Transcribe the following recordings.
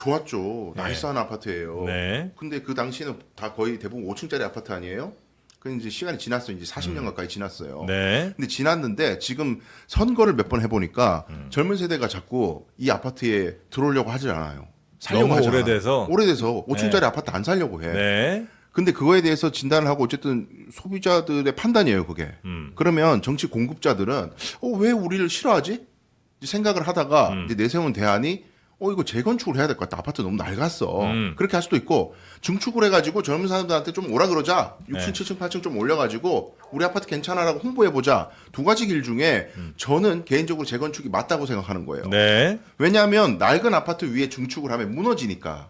좋았죠. 네. 나이스한 아파트예요. 네. 근데 그 당시에는 다 거의 대부분 5층짜리 아파트 아니에요? 그 이제 시간이 지났어요. 이제 40년 가까이 지났어요. 네. 근데 지났는데 지금 선거를 몇 번 해보니까 젊은 세대가 자꾸 이 아파트에 들어오려고 하질 않아요. 살려고 너무 하지 않아요. 오래돼서? 오래돼서 5층짜리 네. 아파트 안 살려고 해. 네. 근데 그거에 대해서 진단을 하고 어쨌든 소비자들의 판단이에요, 그게. 그러면 정치 공급자들은 왜 우리를 싫어하지? 생각을 하다가 이제 내세운 대안이 이거 재건축을 해야 될 것 같다. 아파트 너무 낡았어. 그렇게 할 수도 있고 증축을 해가지고 젊은 사람들한테 좀 오라 그러자. 6층, 네. 7층, 8층 좀 올려가지고 우리 아파트 괜찮아라고 홍보해보자. 두 가지 길 중에 저는 개인적으로 재건축이 맞다고 생각하는 거예요. 네. 왜냐하면 낡은 아파트 위에 증축을 하면 무너지니까.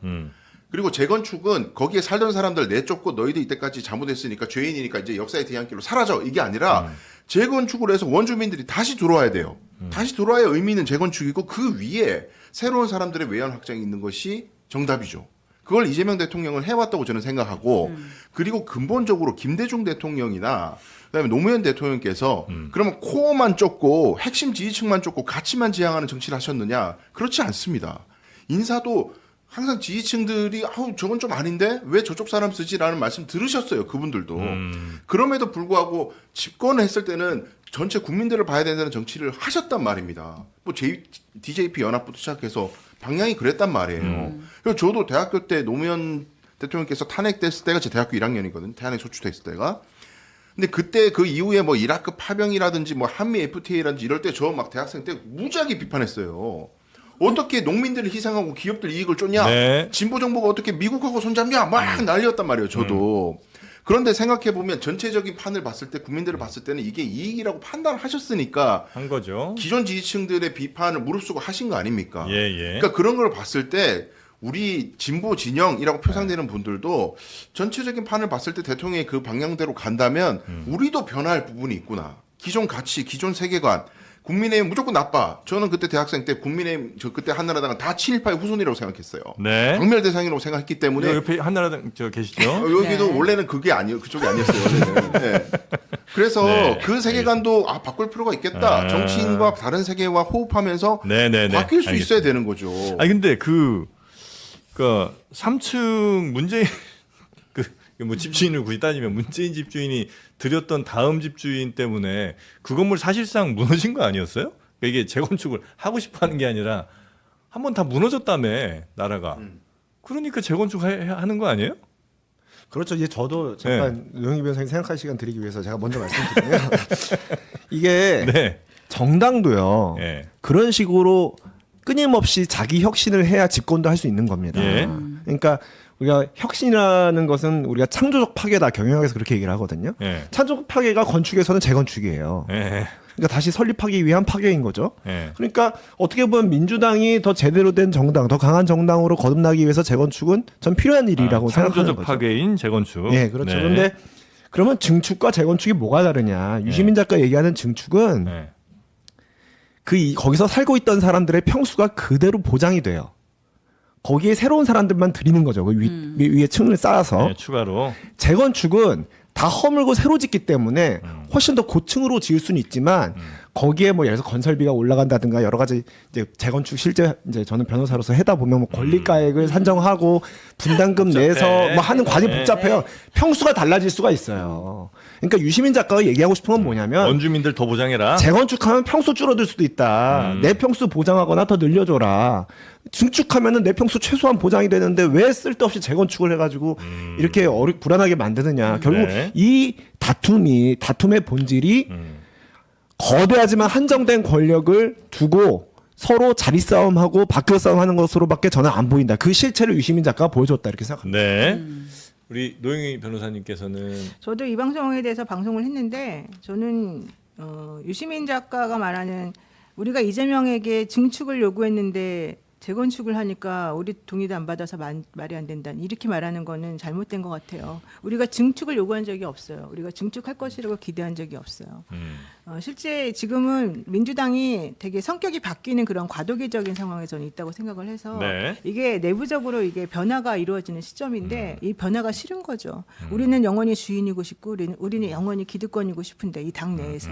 그리고 재건축은 거기에 살던 사람들 내쫓고 너희들 이때까지 잘못했으니까 죄인이니까 이제 역사의 뒤안길로 사라져. 이게 아니라 재건축을 해서 원주민들이 다시 들어와야 돼요. 다시 들어와야 의미 있는 재건축이고 그 위에 새로운 사람들의 외연 확장이 있는 것이 정답이죠. 그걸 이재명 대통령은 해왔다고 저는 생각하고 그리고 근본적으로 김대중 대통령이나 그다음에 노무현 대통령께서 그러면 코어만 쫓고 핵심 지지층만 쫓고 가치만 지향하는 정치를 하셨느냐? 그렇지 않습니다. 인사도 항상 지지층들이 저건 좀 아닌데 왜 저쪽 사람 쓰지라는 말씀 들으셨어요. 그분들도. 그럼에도 불구하고 집권을 했을 때는 전체 국민들을 봐야 된다는 정치를 하셨단 말입니다. 뭐 DJP 연합부터 시작해서 방향이 그랬단 말이에요. 그래서 저도 대학교 때 노무현 대통령께서 탄핵됐을 때가 제 대학교 1학년이거든요. 탄핵 소추됐을 때가. 근데 그때 그 이후에 뭐 이라크 파병이라든지 뭐 한미 FTA라든지 이럴 때 저 막 대학생 때 무지하게 비판했어요. 어떻게 농민들을 희생하고 기업들 이익을 쫓냐? 네. 진보 정부가 어떻게 미국하고 손잡냐? 막 난리였단 말이에요. 저도. 그런데 생각해 보면 전체적인 판을 봤을 때 국민들을 봤을 때는 이게 이익이라고 판단하셨으니까 한 거죠. 기존 지지층들의 비판을 무릅쓰고 하신 거 아닙니까? 예, 예. 그러니까 그런 걸 봤을 때 우리 진보 진영이라고 표상되는 분들도 전체적인 판을 봤을 때 대통령이 그 방향대로 간다면 우리도 변화할 부분이 있구나. 기존 가치, 기존 세계관. 국민의힘 무조건 나빠. 저는 그때 대학생 때 국민의힘 그때 한나라당은 다 친일파의 후손이라고 생각했어요. 네. 박멸 대상이라고 생각했기 때문에 여기 옆에 한나라당 계시죠? 여기도 네. 원래는 그게 아니에요. 그쪽이 아니었어요. 원래는. 네. 그래서 네. 그 세계관도 바꿀 필요가 있겠다. 아. 정치인과 다른 세계와 호흡하면서 네네네. 바뀔 수 알겠습니다. 있어야 되는 거죠. 아니 근데 그 3층 문재인 뭐 집주인을 굳이 따지면 문재인 집주인이 들였던 다음 집주인 때문에 그 건물 사실상 무너진 거 아니었어요? 그러니까 이게 재건축을 하고 싶어하는 게 아니라 한번 다 무너졌다며 나라가. 그러니까 재건축 하는 거 아니에요? 그렇죠. 이제 저도 잠깐 노영희 변호사님 생각할 시간 드리기 위해서 제가 먼저 말씀드리면 이게 네. 정당도요. 예. 그런 식으로 끊임없이 자기 혁신을 해야 집권도 할 수 있는 겁니다. 예. 그러니까 우리가 혁신이라는 것은 우리가 창조적 파괴다 경영학에서 그렇게 얘기를 하거든요. 예. 창조적 파괴가 건축에서는 재건축이에요. 예. 그러니까 다시 설립하기 위한 파괴인 거죠. 예. 그러니까 어떻게 보면 민주당이 더 제대로 된 정당, 더 강한 정당으로 거듭나기 위해서 재건축은 전 필요한 일이라고 생각하는 창조적 거죠. 파괴인 재건축. 네, 그렇죠. 네. 그런데 그러면 증축과 재건축이 뭐가 다르냐? 유시민 작가 얘기하는 증축은 네. 거기서 살고 있던 사람들의 평수가 그대로 보장이 돼요. 거기에 새로운 사람들만 들이는 거죠. 그 위에 층을 쌓아서. 네, 추가로. 재건축은 다 허물고 새로 짓기 때문에 훨씬 더 고층으로 지을 수는 있지만 거기에 뭐 예를 들어서 건설비가 올라간다든가 여러 가지 이제 재건축 실제 이제 저는 변호사로서 해다 보면 뭐 권리가액을 산정하고 분담금 내서 뭐 하는 과정이 복잡해요. 평수가 달라질 수가 있어요. 그러니까 유시민 작가가 얘기하고 싶은 건 뭐냐면 원주민들 더 보장해라. 재건축하면 평수 줄어들 수도 있다. 내 평수 보장하거나 더 늘려줘라. 증축하면은 내 평수 최소한 보장이 되는데 왜 쓸데없이 재건축을 해가지고 이렇게 불안하게 만드느냐. 결국 네. 이 다툼의 본질이 거대하지만 한정된 권력을 두고 서로 자리 싸움하고 밖에 싸움하는 것으로밖에 저는 안 보인다. 그 실체를 유시민 작가가 보여줬다 이렇게 생각합니다. 네. 우리 노영희 변호사님께서는 저도 이 방송에 대해서 방송을 했는데 저는 유시민 작가가 말하는 우리가 이재명에게 증축을 요구했는데 재건축을 하니까 우리 동의도 안 받아서 말이 안 된다. 이렇게 말하는 거는 잘못된 것 같아요. 우리가 증축을 요구한 적이 없어요. 우리가 증축할 것이라고 기대한 적이 없어요. 실제 지금은 민주당이 되게 성격이 바뀌는 그런 과도기적인 상황에 저는 있다고 생각을 해서 네. 이게 내부적으로 이게 변화가 이루어지는 시점인데 이 변화가 싫은 거죠. 우리는 영원히 주인이고 싶고 우리는 영원히 기득권이고 싶은데 이 당 내에서.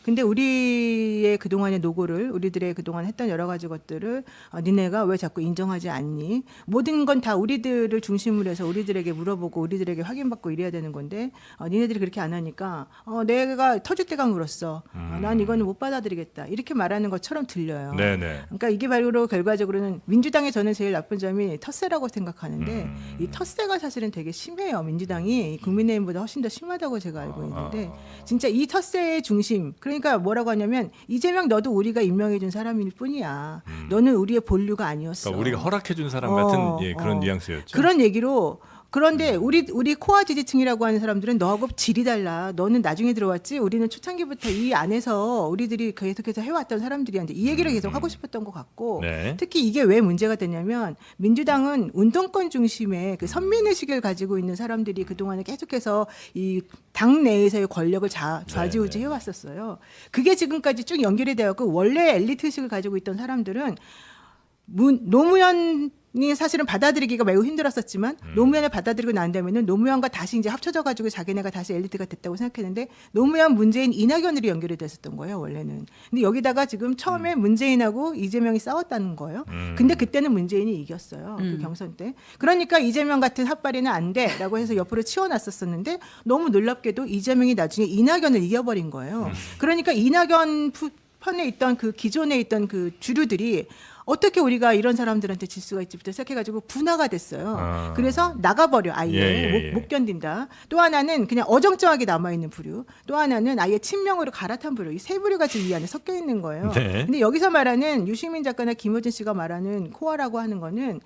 근데 우리의 그동안의 노고를 우리들의 그동안 했던 여러 가지 것들을 니네가 왜 자꾸 인정하지 않니? 모든 건 다 우리들을 중심으로 해서 우리들에게 물어보고 우리들에게 확인받고 이래야 되는 건데 니네들이 그렇게 안 하니까 내가 터질 때가 물었어. 난 이거는 못 받아들이겠다. 이렇게 말하는 것처럼 들려요. 네네. 그러니까 이게 바로 결과적으로는 민주당의 저는 제일 나쁜 점이 텃세라고 생각하는데 이 텃세가 사실은 되게 심해요. 민주당이 국민의힘보다 훨씬 더 심하다고 제가 알고 있는데 진짜 이 텃세의 중심 그러니까 뭐라고 하냐면 이재명 너도 우리가 임명해 준 사람일 뿐이야. 너는 우리의 본류가 아니었어. 그러니까 우리가 허락해 준 사람 같은 예, 그런 뉘앙스였죠. 그런 얘기로 그런데 우리 코어 지지층이라고 하는 사람들은 너하고 질이 달라. 너는 나중에 들어왔지. 우리는 초창기부터 이 안에서 우리들이 계속해서 해왔던 사람들이한테 이 얘기를 계속 하고 싶었던 것 같고 네. 특히 이게 왜 문제가 되냐면 민주당은 운동권 중심의 그 선민의식을 가지고 있는 사람들이 그동안에 계속해서 이 당 내에서의 권력을 좌지우지 해왔었어요. 그게 지금까지 쭉 연결이 되었고 원래 엘리트 의식을 가지고 있던 사람들은 노무현이 사실은 받아들이기가 매우 힘들었었지만 노무현을 받아들이고 난 다음에는 노무현과 다시 이제 합쳐져 가지고 자기네가 다시 엘리트가 됐다고 생각했는데 노무현, 문재인, 이낙연으로 연결이 됐었던 거예요 원래는. 근데 여기다가 지금 처음에 문재인하고 이재명이 싸웠다는 거예요. 근데 그때는 문재인이 이겼어요 그 경선 때. 그러니까 이재명 같은 핫바리는 안 돼라고 해서 옆으로 치워놨었었는데 너무 놀랍게도 이재명이 나중에 이낙연을 이겨버린 거예요. 그러니까 이낙연 편에 있던 그 기존에 있던 그 주류들이 어떻게 우리가 이런 사람들한테 질 수가 있지부터 시작해가지고 분화가 됐어요. 그래서 나가버려 아예 예. 못 견딘다. 또 하나는 그냥 어정쩡하게 남아있는 부류. 또 하나는 아예 친명으로 갈아탄 부류. 이 세 부류가 지금 이 안에 섞여 있는 거예요. 네. 근데 여기서 말하는 유시민 작가나 김어준 씨가 말하는 코어라고 하는 거는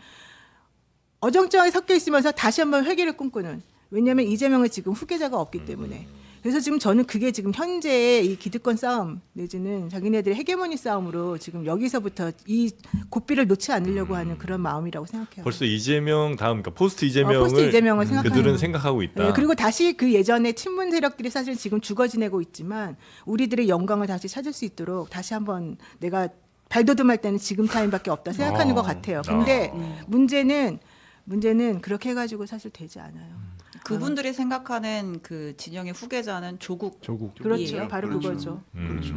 어정쩡하게 섞여 있으면서 다시 한번 회개를 꿈꾸는. 왜냐하면 이재명은 지금 후계자가 없기 때문에. 그래서 지금 저는 그게 지금 현재의 이 기득권 싸움 내지는 자기네들의 헤게모니 싸움으로 지금 여기서부터 이 고삐를 놓지 않으려고 하는 그런 마음이라고 생각해요. 벌써 이재명 다음 그러니까 포스트 이재명을, 포스트 이재명을 생각하는 그들은 거죠. 생각하고 있다. 네, 그리고 다시 그 예전의 친문 세력들이 사실 지금 죽어 지내고 있지만 우리들의 영광을 다시 찾을 수 있도록 다시 한번 내가 발돋움할 때는 지금 타임밖에 없다 생각하는 것 같아요. 근데 문제는 그렇게 해가지고 사실 되지 않아요. 그분들이 생각하는 그 진영의 후계자는 조국. 그렇죠. 예. 바로 그렇죠. 그거죠. 그렇죠.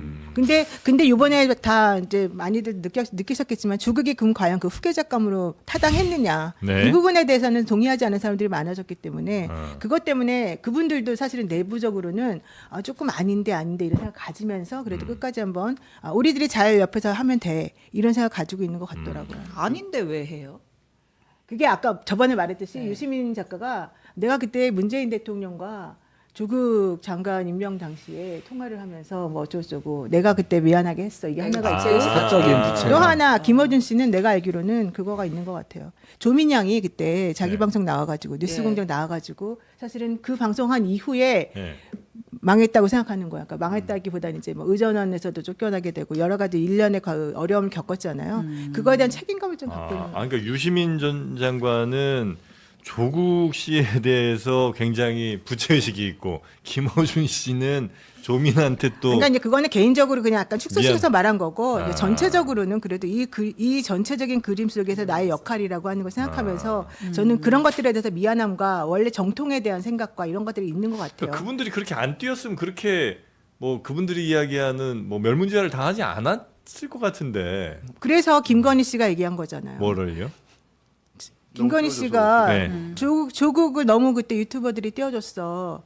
근데 이번에 다 이제 많이들 느끼셨겠지만 조국이 그럼 과연 그 후계자감으로 타당했느냐 네. 이 부분에 대해서는 동의하지 않은 사람들이 많아졌기 때문에 그것 때문에 그분들도 사실은 내부적으로는 조금 아닌데 이런 생각 가지면서 그래도 끝까지 한번 우리들이 잘 옆에서 하면 돼 이런 생각 가지고 있는 것 같더라고요. 아닌데 왜 해요? 그게 아까 저번에 말했듯이 유시민 작가가 내가 그때 문재인 대통령과 조국 장관 임명 당시에 통화를 하면서 뭐 어쩌고 내가 그때 미안하게 했어 이게 하나가 있어요. 사적인 부채. 또 하나 김어준 씨는 내가 알기로는 그거가 있는 것 같아요. 조민양이 그때 자기 네. 방송 나와가지고 뉴스공장 나와가지고 사실은 그 방송한 이후에 예. 망했다고 생각하는 거야. 그러니까 망했다기보다는 이제 뭐 의전원에서도 쫓겨나게 되고 여러 가지 일련의 어려움을 겪었잖아요. 그거에 대한 책임감을 좀 갖고 있는 거예요. 그러니까 유시민 전 장관은 조국 씨에 대해서 굉장히 부채의식이 있고 김어준 씨는 조민한테 또 그러니까 이제 그거는 개인적으로 그냥 약간 축소시켜서 말한 거고 아. 이제 전체적으로는 그래도 이 전체적인 그림 속에서 나의 역할이라고 하는 걸 생각하면서 저는 그런 것들에 대해서 미안함과 원래 정통에 대한 생각과 이런 것들이 있는 것 같아요. 그러니까 그분들이 그렇게 안 뛰었으면 그렇게 뭐 그분들이 이야기하는 뭐 멸문지화를 당하지 않았을 것 같은데 그래서 김건희 씨가 얘기한 거잖아요. 뭐를요? 김건희 너무 씨가 네. 조국을 너무 그때 유튜버들이 띄워줬어.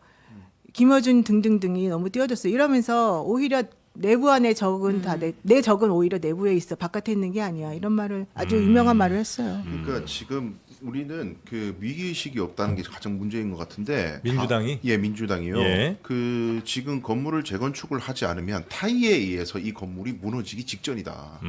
김어준 등등등이 너무 띄워줬어. 이러면서 오히려 내부 안에 적은 다 내 적은 오히려 내부에 있어. 바깥에 있는 게 아니야. 이런 말을 아주 유명한 말을 했어요. 그러니까 지금 우리는 그 위기의식이 없다는 게 가장 문제인 것 같은데 민주당이? 예, 민주당이요. 예. 그 지금 건물을 재건축을 하지 않으면 타이에 의해서 이 건물이 무너지기 직전이다.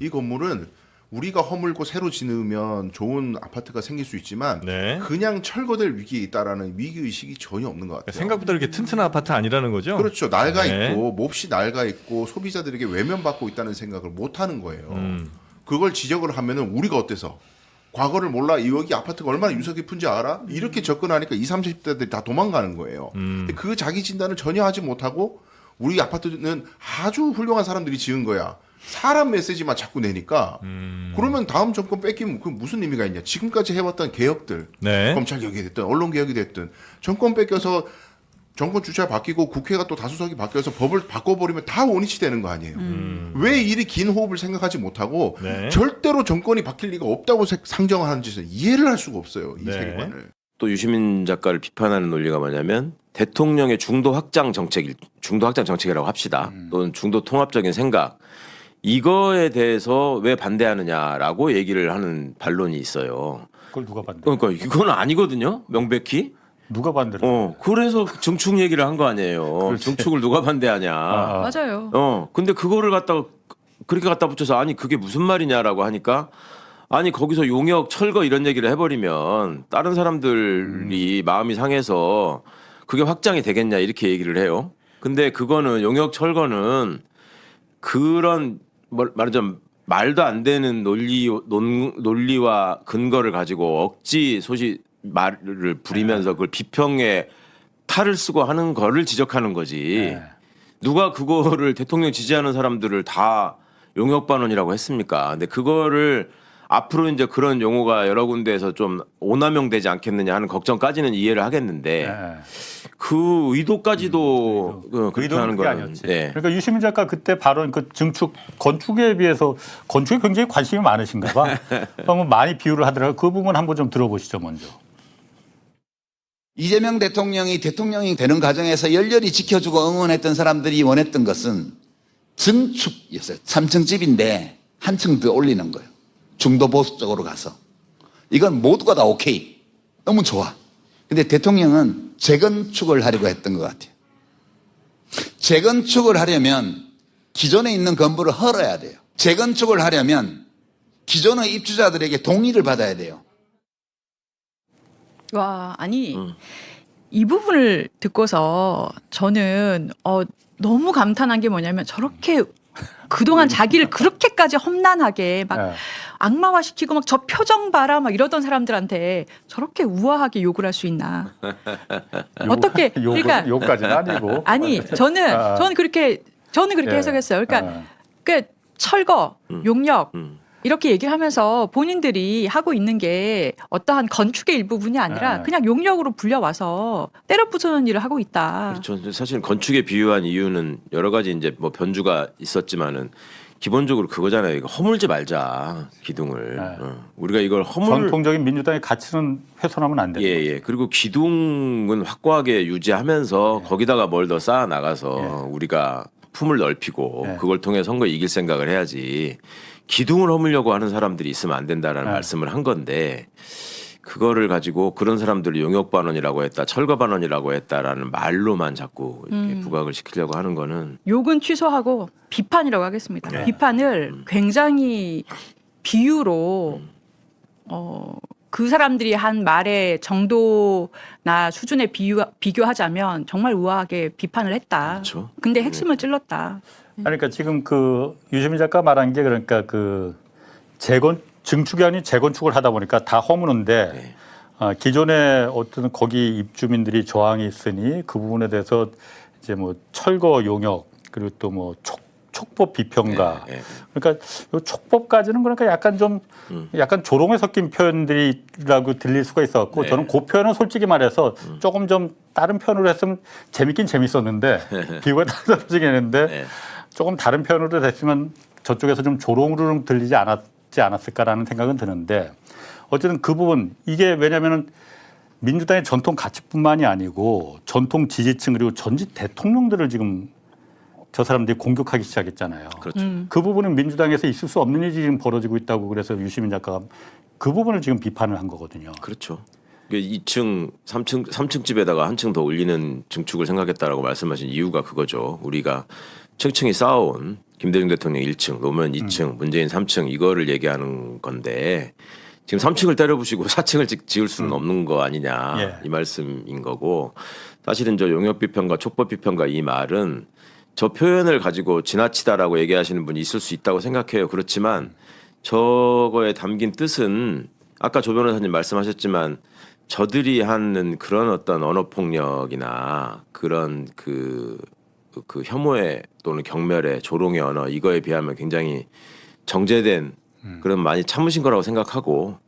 이 건물은 우리가 허물고 새로 지으면 좋은 아파트가 생길 수 있지만 네. 그냥 철거될 위기에 있다라는 위기의식이 전혀 없는 것 같아요. 생각보다 이렇게 튼튼한 아파트 아니라는 거죠? 그렇죠. 낡아 네. 있고 몹시 낡아 있고 소비자들에게 외면받고 있다는 생각을 못 하는 거예요. 음. 그걸 지적을 하면은 우리가 어때서 과거를 몰라 여기 아파트가 얼마나 유서 깊은지 알아? 이렇게 접근하니까 20, 30대들이 다 도망가는 거예요. 근데 그 자기 진단을 전혀 하지 못하고 우리 아파트는 아주 훌륭한 사람들이 지은 거야. 사람 메시지만 자꾸 내니까 그러면 다음 정권 뺏기면 그 무슨 의미가 있냐. 지금까지 해왔던 개혁들 네. 검찰 개혁이 됐든 언론 개혁이 됐든 정권 뺏겨서 정권 주체가 바뀌고 국회가 또 다수석이 바뀌어서 법을 바꿔버리면 다 원위치 되는 거 아니에요. 왜 이리 긴 호흡을 생각하지 못하고 네. 절대로 정권이 바뀔 리가 없다고 상정하는지 이해를 할 수가 없어요. 이 네. 세계관을. 또 유시민 작가를 비판하는 논리가 뭐냐면 대통령의 중도 확장 정책이라고 합시다. 또는 중도 통합적인 생각. 이거에 대해서 왜 반대하느냐라고 얘기를 하는 반론이 있어요. 그걸 누가 반대? 그러니까 이건 아니거든요. 명백히. 누가 반대를? 그래서 증축 얘기를 한 거 아니에요. 그렇지. 증축을 누가 반대하냐. 맞아요. 근데 그거를 그렇게 갖다 붙여서 아니 그게 무슨 말이냐라고 하니까 아니 거기서 용역 철거 이런 얘기를 해버리면 다른 사람들이 마음이 상해서 그게 확장이 되겠냐 이렇게 얘기를 해요. 근데 그거는 용역 철거는 그런 말하자면 말도 안 되는 논리와 근거를 가지고 억지 말을 부리면서 그걸 비평에 탈을 쓰고 하는 거를 지적하는 거지. 네. 누가 그거를 대통령 지지하는 사람들을 다 용역 반원이라고 했습니까? 근데 그거를 앞으로 이제 그런 용어가 여러 군데에서 좀 오남용되지 않겠느냐 하는 걱정까지는 이해를 하겠는데 네. 그 의도까지도 그렇게 의도는 하는 그게 거는 아니었지. 네. 그러니까 유시민 작가 그때 발언 그 증축 건축에 비해서 건축에 굉장히 관심이 많으신가 봐. 그러면 많이 비유를 하더라고요. 그 부분 한번 좀 들어보시죠 먼저. 이재명 대통령이 되는 과정에서 열렬히 지켜주고 응원했던 사람들이 원했던 것은 증축이었어요. 3층 집인데 한 층 더 올리는 거예요. 중도 보수 쪽으로 가서. 이건 모두가 다 오케이. 너무 좋아. 근데 대통령은 재건축을 하려고 했던 것 같아요. 재건축을 하려면 기존에 있는 건물을 헐어야 돼요. 재건축을 하려면 기존의 입주자들에게 동의를 받아야 돼요. 와, 아니 이 부분을 듣고서 저는 너무 감탄한 게 뭐냐면 저렇게 그동안 자기를 그렇게까지 험난하게 막 네. 악마화시키고 막 저 표정 봐라 막 이러던 사람들한테 저렇게 우아하게 욕을 할 수 있나? 어떻게 그러니까 욕까지는 아니고. 아니 저는 그렇게 예. 해석했어요. 그러니까 그 철거, 용역 이렇게 얘기를 하면서 본인들이 하고 있는 게 어떠한 건축의 일부분이 아니라 네. 그냥 용역으로 불려와서 때려 부수는 일을 하고 있다. 그렇죠. 사실 건축에 비유한 이유는 여러 가지 이제 뭐 변주가 있었지만은 기본적으로 그거잖아요. 이거 허물지 말자 기둥을. 네. 우리가 이걸 전통적인 민주당의 가치는 훼손하면 안 돼요. 예. 그리고 기둥은 확고하게 유지하면서 거기다가 뭘 더 쌓아 나가서 우리가 품을 넓히고 네. 그걸 통해 선거에 이길 생각을 해야지. 기둥을 허물려고 하는 사람들이 있으면 안 된다라는 말씀을 한 건데 그거를 가지고 그런 사람들을 용역 반원이라고 했다, 철거 반원이라고 했다라는 말로만 자꾸 이렇게 부각을 시키려고 하는 거는 욕은 취소하고 비판이라고 하겠습니다. 비판을 굉장히 비유로 그 사람들이 한 말의 정도나 수준에 비교하자면 정말 우아하게 비판을 했다. 그렇죠. 근데 핵심을 찔렀다. 그러니까 지금 그 유시민 작가 말한 게 그러니까 그 증축이 아닌 재건축을 하다 보니까 다 허무는데 기존에 어떤 거기 입주민들이 저항이 있으니 그 부분에 대해서 이제 뭐 철거 용역 그리고 또 뭐 촉법 비평가 그러니까 요 촉법까지는 그러니까 약간 좀 약간 조롱에 섞인 표현들이라고 들릴 수가 있었고 저는 그 표현은 솔직히 말해서 조금 좀 다른 표현으로 했으면 재밌긴 재밌었는데 비유가 떨어지긴 했는데 조금 다른 표현으로 됐으면 저쪽에서 좀 조롱으로 좀 들리지 않았을까라는 생각은 드는데 어쨌든 그 부분 이게 왜냐하면은 민주당의 전통 가치뿐만이 아니고 전통 지지층 그리고 전직 대통령들을 지금 저 사람들이 공격하기 시작했잖아요. 그렇죠. 그 부분은 민주당에서 있을 수 없는 일이 지금 벌어지고 있다고 그래서 유시민 작가가 그 부분을 지금 비판을 한 거거든요. 그렇죠. 2층, 3층 집에다가 한 층 더 올리는 증축을 생각했다라고 말씀하신 이유가 그거죠. 우리가 층층이 쌓아온 김대중 대통령 1층, 노무현 2층, 문재인 3층 이거를 얘기하는 건데 지금 3층을 때려부시고 4층을 지을 수는 없는 거 아니냐 이 말씀인 거고 사실은 저 용역 비평가 촉법 비평가 이 말은 저 표현을 가지고 지나치다라고 얘기하시는 분이 있을 수 있다고 생각해요. 그렇지만 저거에 담긴 뜻은 아까 조 변호사님 말씀하셨지만 저들이 하는 그런 어떤 언어 폭력이나 그런 그 그 혐오의 또는 경멸의 조롱의 언어 이거에 비하면 굉장히 정제된 그런 많이 참으신 거라고 생각하고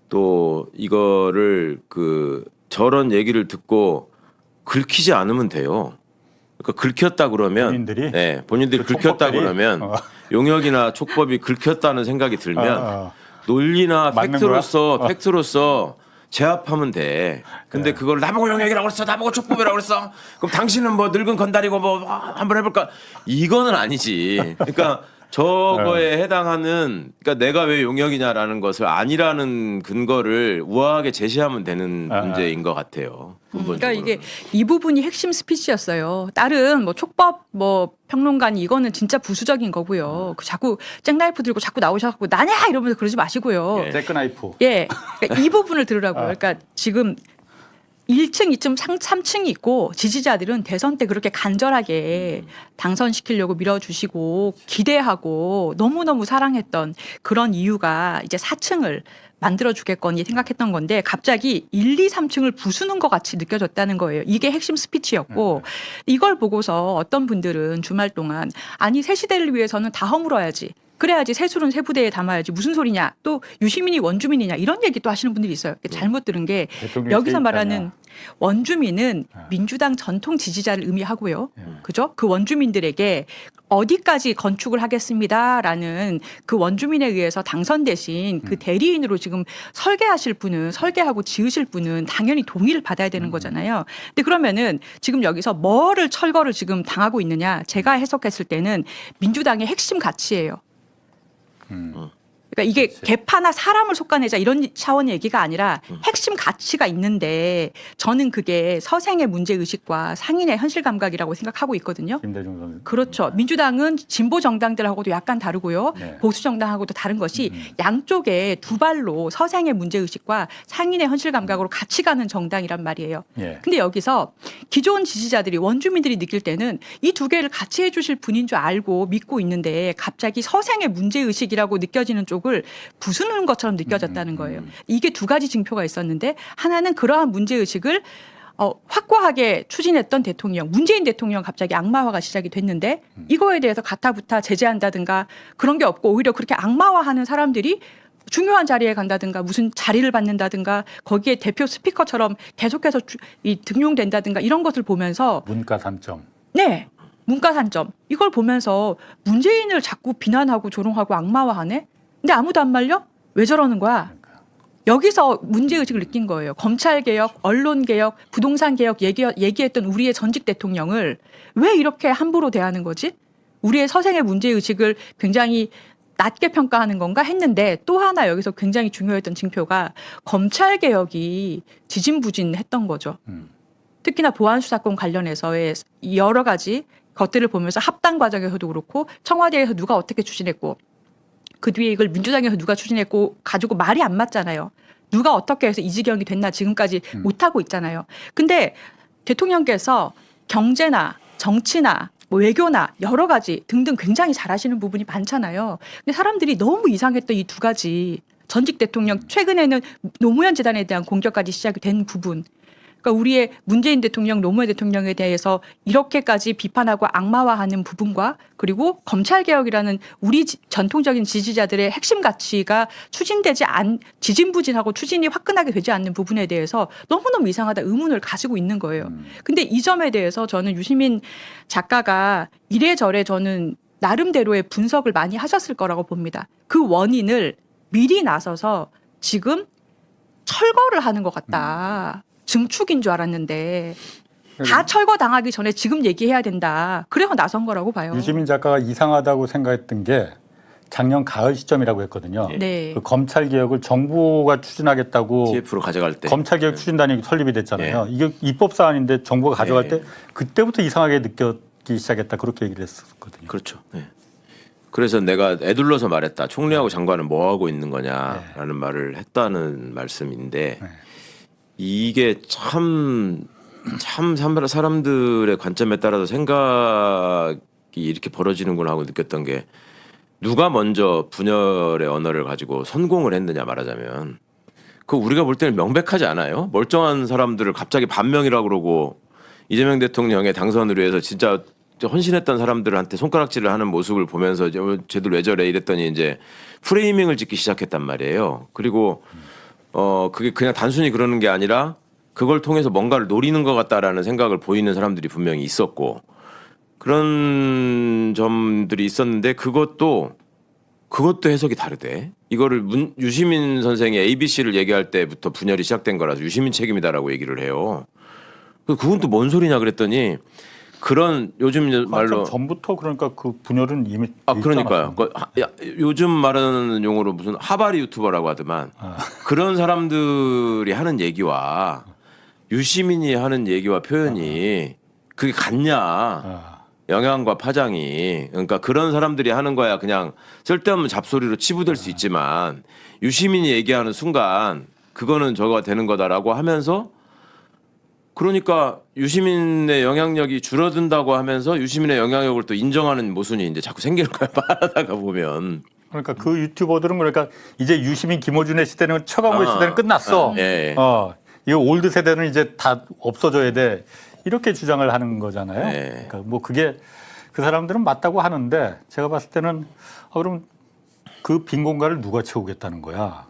또 이거를 그 저런 얘기를 듣고 긁히지 않으면 돼요. 그러니까 긁혔다 그러면 본인들이? 네, 본인들이 그 긁혔다 촉법들이? 그러면 용역이나 촉법이 긁혔다는 생각이 들면 어. 논리나 맞는 팩트로서 제압하면 돼. 근데 그걸 나보고 용역이라고 그랬어, 나보고 촉법이라고 그랬어. 그럼 당신은 뭐 늙은 건달이고 뭐 한번 해볼까? 이거는 아니지. 그러니까 저거에 해당하는 그러니까 내가 왜 용역이냐라는 것을 아니라는 근거를 우아하게 제시하면 되는 문제인 것 같아요. 그러니까 이게 이 부분이 핵심 스피치였어요. 다른 뭐 촉법 뭐 평론가니 이거는 진짜 부수적인 거고요. 그 자꾸 잭나이프 들고 자꾸 나오셔갖고 나냐 이러면서 그러지 마시고요. 잭나이프. 예, 그러니까 이 부분을 들으라고요. 그러니까 지금 1층, 2층, 3층이 있고 지지자들은 대선 때 그렇게 간절하게 당선시키려고 밀어주시고 기대하고 너무너무 사랑했던 그런 이유가 이제 4층을 만들어 주겠거니 생각했던 건데 갑자기 1, 2, 3층을 부수는 것 같이 느껴졌다는 거예요. 이게 핵심 스피치였고 이걸 보고서 어떤 분들은 주말 동안 아니 새 시대를 위해서는 다 허물어야지. 그래야지 새술은 새 부대에 담아야지 무슨 소리냐 또 유시민이 원주민이냐 이런 얘기도 하시는 분들이 있어요. 잘못 들은 게 여기서 말하는 원주민은 민주당 전통 지지자를 의미하고요. 그죠? 그 원주민들에게 어디까지 건축을 하겠습니다라는 그 원주민에 의해서 당선되신 그 대리인으로 지금 설계하실 분은 설계하고 지으실 분은 당연히 동의를 받아야 되는 거잖아요. 근데 그러면은 지금 여기서 뭐를 철거를 지금 당하고 있느냐 제가 해석했을 때는 민주당의 핵심 가치예요. 그러니까 이게 개파나 사람을 솎아내자 이런 차원의 얘기가 아니라 핵심 가치가 있는데 저는 그게 서생의 문제의식과 상인의 현실 감각이라고 생각하고 있거든요. 김대중 선수. 그렇죠. 민주당은 진보 정당들하고도 약간 다르고요. 네. 보수 정당하고도 다른 것이 양쪽에 두 발로 서생의 문제의식과 상인의 현실 감각으로 같이 가는 정당이란 말이에요. 예. 근데 여기서 기존 지지자들이 원주민들이 느낄 때는 이 두 개를 같이 해주실 분인 줄 알고 믿고 있는데 갑자기 서생의 문제의식이라고 느껴지는 쪽을 부수는 것처럼 느껴졌다는 거예요. 이게 두 가지 징표가 있었는데 하나는 그러한 문제의식을 확고하게 추진했던 대통령, 문재인 대통령 갑자기 악마화가 시작이 됐는데 이거에 대해서 가타부타 제재한다든가 그런 게 없고 오히려 그렇게 악마화하는 사람들이 중요한 자리에 간다든가 무슨 자리를 받는다든가 거기에 대표 스피커처럼 계속해서 등용된다든가 이런 것을 보면서 문과 3점. 네. 문과 3점. 이걸 보면서 문재인을 자꾸 비난하고 조롱하고 악마화하네? 근데 아무도 안 말려? 왜 저러는 거야? 여기서 문제의식을 느낀 거예요. 검찰개혁, 언론개혁, 부동산개혁 얘기했던 우리의 전직 대통령을 왜 이렇게 함부로 대하는 거지? 우리의 서생의 문제의식을 굉장히 낮게 평가하는 건가 했는데 또 하나 여기서 굉장히 중요했던 징표가 검찰개혁이 지진부진했던 거죠. 특히나 보안수사권 관련해서의 여러 가지 것들을 보면서 합당 과정에서도 그렇고 청와대에서 누가 어떻게 추진했고 그 뒤에 이걸 민주당에서 누가 추진했고 가지고 말이 안 맞잖아요. 누가 어떻게 해서 이 지경이 됐나 지금까지 못하고 있잖아요. 근데 대통령께서 경제나 정치나 뭐 외교나 여러 가지 등등 굉장히 잘하시는 부분이 많잖아요. 근데 사람들이 너무 이상했던 이 두 가지 전직 대통령 최근에는 노무현 재단에 대한 공격까지 시작이 된 부분. 그러니까 우리의 문재인 대통령, 노무현 대통령에 대해서 이렇게까지 비판하고 악마화하는 부분과 그리고 검찰개혁이라는 우리 전통적인 지지자들의 핵심 가치가 지진부진하고 추진이 화끈하게 되지 않는 부분에 대해서 너무너무 이상하다 의문을 가지고 있는 거예요. 근데 이 점에 대해서 저는 유시민 작가가 이래저래 저는 나름대로의 분석을 많이 하셨을 거라고 봅니다. 그 원인을 미리 나서서 지금 철거를 하는 것 같다. 증축인 줄 알았는데 다 철거당하기 전에 지금 얘기해야 된다. 그래서 나선 거라고 봐요. 유시민 작가가 이상하다고 생각했던 게 작년 가을 시점이라고 했거든요. 네. 그 검찰 개혁을 정부가 추진하겠다고 TF로 가져갈 때 검찰 개혁 추진단이 설립이 됐잖아요. 이게 입법 사안인데 정부가 가져갈 때 그때부터 이상하게 느껴지기 시작했다. 그렇게 얘기를 했었거든요. 그렇죠. 네. 그래서 내가 애둘러서 말했다. 총리하고 장관은 뭐 하고 있는 거냐라는 말을 했다는 말씀인데 이게 참 사람들의 관점에 따라서 생각이 이렇게 벌어지는구나 하고 느꼈던 게 누가 먼저 분열의 언어를 가지고 선공을 했느냐 말하자면 그 우리가 볼 때는 명백하지 않아요? 멀쩡한 사람들을 갑자기 반명이라고 그러고 이재명 대통령의 당선을 위해서 진짜 헌신했던 사람들한테 손가락질을 하는 모습을 보면서 이제 쟤들 왜 저래 이랬더니 이제 프레이밍을 짓기 시작했단 말이에요. 그리고 그게 그냥 단순히 그러는 게 아니라 그걸 통해서 뭔가를 노리는 것 같다라는 생각을 보이는 사람들이 분명히 있었고 그런 점들이 있었는데 그것도 해석이 다르대. 이거를 유시민 선생이 ABC를 얘기할 때부터 분열이 시작된 거라서 유시민 책임이다라고 얘기를 해요. 그건 또 뭔 소리냐 그랬더니 그런 요즘 말로 전부터 그러니까 그 분열은 이미 그러니까요. 요즘 말하는 용어로 무슨 하바리 유튜버라고 하더만 그런 사람들이 하는 얘기와 유시민이 하는 얘기와 표현이 그게 같냐? 영향과 파장이 그러니까 그런 사람들이 하는 거야 그냥 쓸데없는 잡소리로 치부될 수 있지만 유시민이 얘기하는 순간 그거는 저거가 되는 거다라고 하면서 그러니까 유시민의 영향력이 줄어든다고 하면서 유시민의 영향력을 또 인정하는 모순이 이제 자꾸 생기는 거야 말하다가 보면. 그러니까 그 유튜버들은 그러니까 이제 유시민 김어준의 시대는 최강호의 시대는 끝났어. 예. 이 올드 세대는 이제 다 없어져야 돼. 이렇게 주장을 하는 거잖아요. 네. 그러니까 뭐 그게 그 사람들은 맞다고 하는데 제가 봤을 때는 그럼 그 빈 공간을 누가 채우겠다는 거야.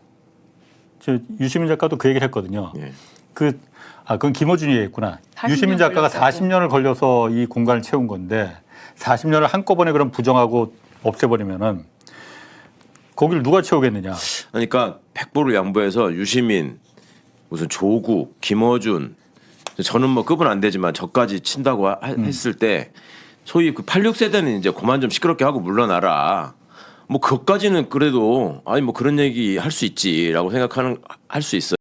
유시민 작가도 그 얘기를 했거든요. 예. 그건 김어준이 얘기했구나. 40년 유시민 작가가 걸렸다고. 40년을 걸려서 이 공간을 채운 건데 40년을 한꺼번에 그럼 부정하고 없애버리면은 거기를 누가 채우겠느냐. 그러니까 백보를 양보해서 유시민 무슨 조국 김어준 저는 뭐 급은 안 되지만 저까지 친다고 했을 때 소위 그 86세대는 이제 그만 좀 시끄럽게 하고 물러나라. 뭐 그것까지는 그래도 아니 뭐 그런 얘기 할 수 있지라고 할 수 있어요.